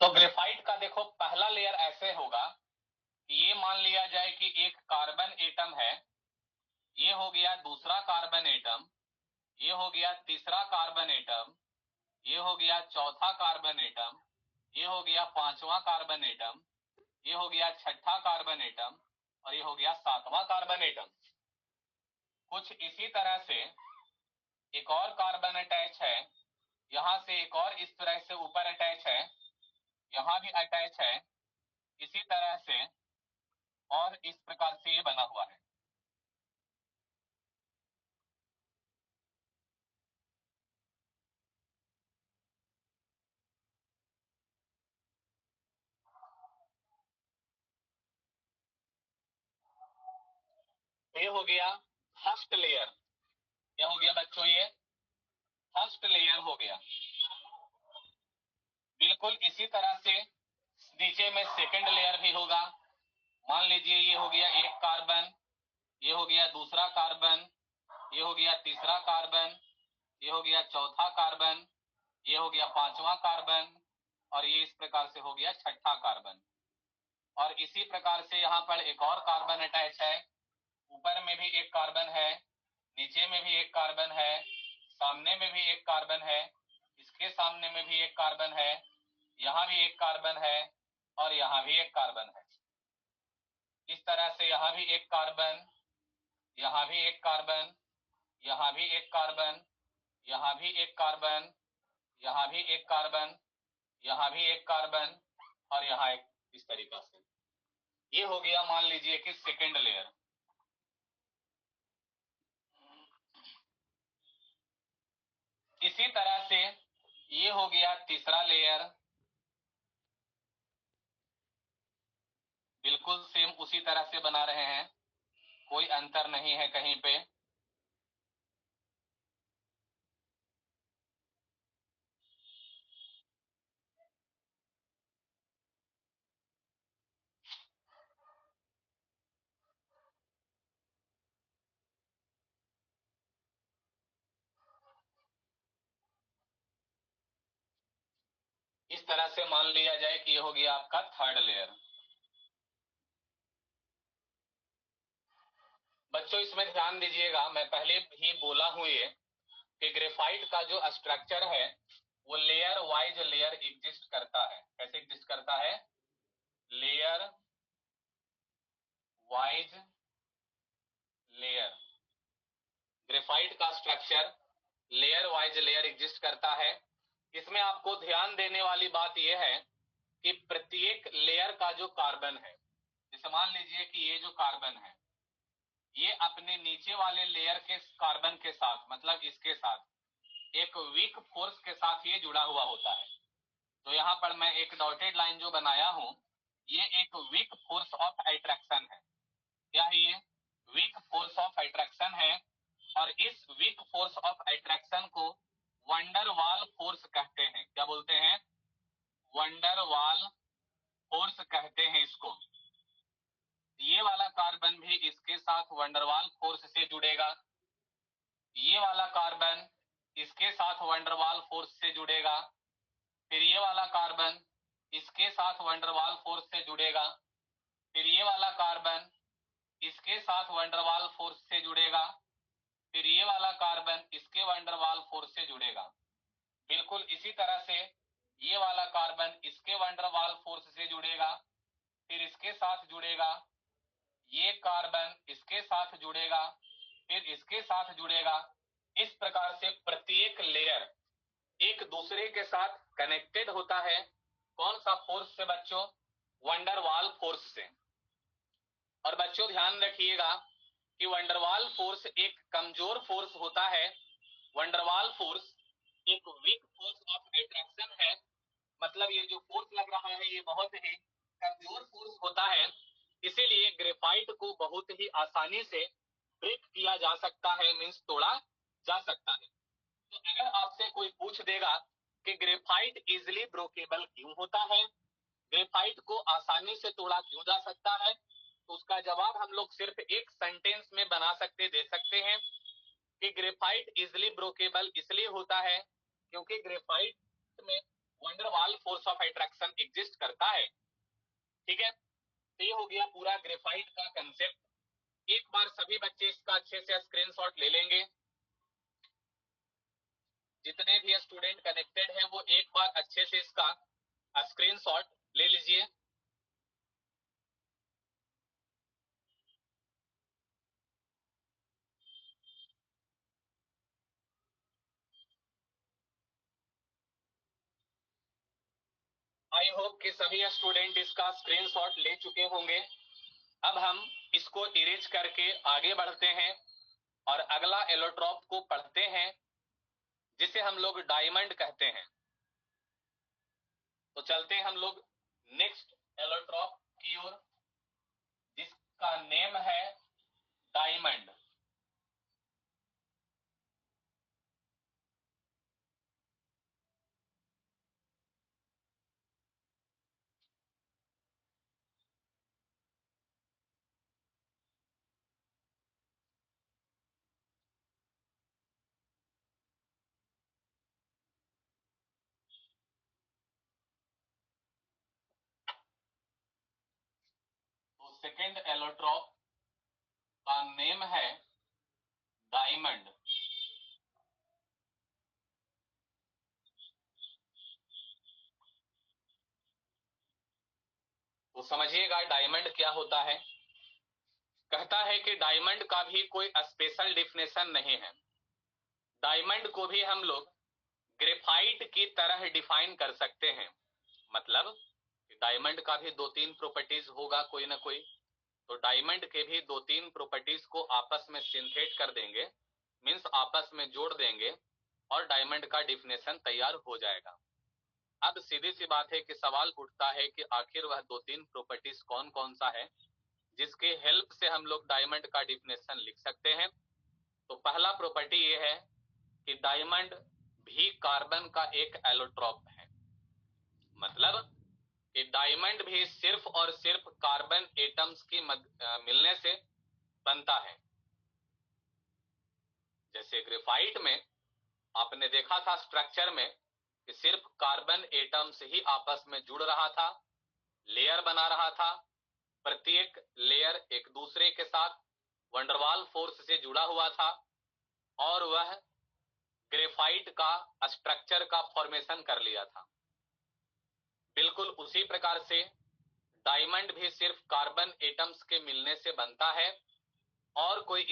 तो ग्रेफाइट का देखो पहला लेयर ऐसे होगा कि ये मान लिया जाए कि एक कार्बन एटम है, ये हो गया दूसरा कार्बन एटम, ये हो गया तीसरा कार्बन एटम, ये हो गया चौथा कार्बन एटम, ये हो गया पांचवा कार्बन एटम, ये हो गया छठा कार्बन एटम और ये हो गया सातवां कार्बन एटम। कुछ इसी तरह से एक और कार्बन अटैच है, यहां से एक और इस तरह से ऊपर अटैच है, यहां भी अटैच है, इसी तरह से और इस प्रकार से ये बना हुआ है। ये हो गया फर्स्ट लेयर, क्या हो गया बच्चों, ये फर्स्ट लेयर हो गया। बिल्कुल इसी तरह से नीचे में सेकंड लेयर भी होगा। मान लीजिए ये हो गया एक कार्बन, ये हो गया दूसरा कार्बन, ये हो गया तीसरा कार्बन, ये हो गया चौथा कार्बन, ये हो गया पांचवा कार्बन और ये इस प्रकार से हो गया छठा कार्बन। और इसी प्रकार से यहाँ पर एक और कार्बन अटैच है, ऊपर में भी एक कार्बन है, नीचे में भी एक कार्बन है, सामने में भी एक कार्बन है, इसके सामने में भी एक कार्बन है, यहाँ भी एक कार्बन है और यहाँ भी एक कार्बन है। इस तरह से यहाँ भी एक कार्बन, यहाँ भी एक कार्बन, यहाँ भी एक कार्बन, यहाँ भी एक कार्बन, यहाँ भी एक कार्बन, यहाँ भी एक कार्बन और यहाँ एक, इस तरीका से ये हो गया मान लीजिए कि सेकेंड लेयर। इसी तरह से ये हो गया तीसरा लेयर, बिल्कुल सेम उसी तरह से बना रहे हैं, कोई अंतर नहीं है कहीं पे। इस तरह से मान लिया जाए कि ये हो गया आपका थर्ड लेयर। बच्चों इसमें ध्यान दीजिएगा, मैं पहले ही बोला हूं ये कि ग्रेफाइट का जो स्ट्रक्चर है वो लेयर वाइज लेयर एग्जिस्ट करता है। कैसे एग्जिस्ट करता है? Layer wise layer. ग्रेफाइट का structure layer wise layer exist करता है। इसमें आपको ध्यान देने वाली बात यह है कि प्रत्येक लेयर का जो कार्बन है, जैसे मान लीजिए कि ये जो कार्बन है ये अपने नीचे वाले लेयर के कार्बन के साथ, मतलब इसके साथ एक वीक फोर्स के साथ ये जुड़ा हुआ होता है। तो यहाँ पर मैं एक डॉटेड लाइन जो बनाया हूं, ये एक वीक फोर्स ऑफ अट्रैक्शन है। क्या है ये? वीक फोर्स ऑफ अट्रैक्शन है। और इस वीक फोर्स ऑफ अट्रैक्शन को वंडरवाल फोर्स कहते हैं। क्या बोलते हैं? वंडरवाल फोर्स कहते हैं इसको। ये वाला कार्बन भी इसके साथ वंडरवाल फोर्स से जुड़ेगा, ये वाला कार्बन इसके साथ वंडरवाल फोर्स से जुड़ेगा, फिर ये वाला कार्बन इसके साथ वंडरवाल फोर्स से जुड़ेगा, फिर ये वाला कार्बन इसके साथ वंडरवाल फोर्स से जुड़ेगा, फिर ये वाला कार्बन इसके वंडरवाल फोर्स से जुड़ेगा। बिल्कुल इसी तरह से ये वाला कार्बन इसके वंडरवाल फोर्स से जुड़ेगा, फिर इसके साथ जुड़ेगा, ये कार्बन इसके साथ जुड़ेगा, फिर इसके साथ जुड़ेगा। इस प्रकार से प्रत्येक लेयर एक दूसरे के साथ कनेक्टेड होता है। कौन सा फोर्स से बच्चों? वंडरवाल फोर्स से। और बच्चों ध्यान रखिएगा कि वंडरवाल फोर्स एक कमजोर फोर्स होता है। वंडरवाल फोर्स एक वीक फोर्स ऑफ अट्रैक्शन है, मतलब ये जो फोर्स लग रहा है ये बहुत ही कमजोर फोर्स होता है। इसीलिए ग्रेफाइट को बहुत ही आसानी से ब्रेक किया जा सकता है, मींस तोड़ा जा सकता है। तो अगर आपसे कोई पूछ देगा कि ग्रेफाइट इजिली ब्रोकेबल क्यों होता है, ग्रेफाइट को आसानी से तोड़ा क्यों जा सकता है, तो उसका जवाब हम लोग सिर्फ एक सेंटेंस में दे सकते हैं कि ग्रेफाइट इजिली ब्रोकेबल इसलिए होता है क्योंकि ग्रेफाइट में van der Waals force of attraction exist करता है। ठीक है, तो ये हो गया पूरा ग्रेफाइट का कंसेप्ट। एक बार सभी बच्चे इसका अच्छे से स्क्रीनशॉट ले लेंगे, जितने भी स्टूडेंट कनेक्टेड हैं वो एक बार अच्छे से इसका स्क्रीनशॉट ले लीजिए। आई होप कि सभी स्टूडेंट इसका स्क्रीनशॉट ले चुके होंगे। अब हम इसको इरेज करके आगे बढ़ते हैं और अगला एलोट्रॉप को पढ़ते हैं, जिसे हम लोग डायमंड कहते हैं। तो चलते हैं हम लोग नेक्स्ट एलोट्रॉप की ओर, जिसका नेम है डायमंड। तो सेकेंड एलोट्रॉप का नेम है डायमंड। तो समझिएगा डायमंड क्या होता है। कहता है कि डायमंड का भी कोई स्पेशल डिफिनेशन नहीं है। डायमंड को भी हम लोग ग्रेफाइट की तरह डिफाइन कर सकते हैं। मतलब डायमंड का भी 2-3 प्रॉपर्टीज होगा कोई ना कोई, तो डायमंड के भी 2-3 प्रॉपर्टीज को आपस में सिंथेट कर देंगे, मींस आपस में जोड़ देंगे और डायमंड का डिफिनेशन तैयार हो जाएगा। अब सीधी सी बात है कि सवाल उठता है कि आखिर वह 2-3 प्रॉपर्टीज कौन कौन सा है जिसके हेल्प से हम लोग डायमंड का डिफिनेशन लिख सकते हैं। तो पहला प्रॉपर्टी ये है कि डायमंड भी कार्बन का एक एलोट्रॉप है। मतलब कि डायमंड भी सिर्फ और सिर्फ कार्बन एटम्स की मिलने से बनता है। जैसे ग्रेफाइट में आपने देखा था स्ट्रक्चर में कि सिर्फ कार्बन एटम्स ही आपस में जुड़ रहा था, लेयर बना रहा था। प्रत्येक लेयर एक दूसरे के साथ वंडरवाल फोर्स से जुड़ा हुआ था और वह ग्रेफाइट का स्ट्रक्चर का फॉर्मेशन कर लिया था। बिल्कुल उसी प्रकार से डायमंड भी सिर्फ कार्बन एटम्स के मिलने से बनता है और कोई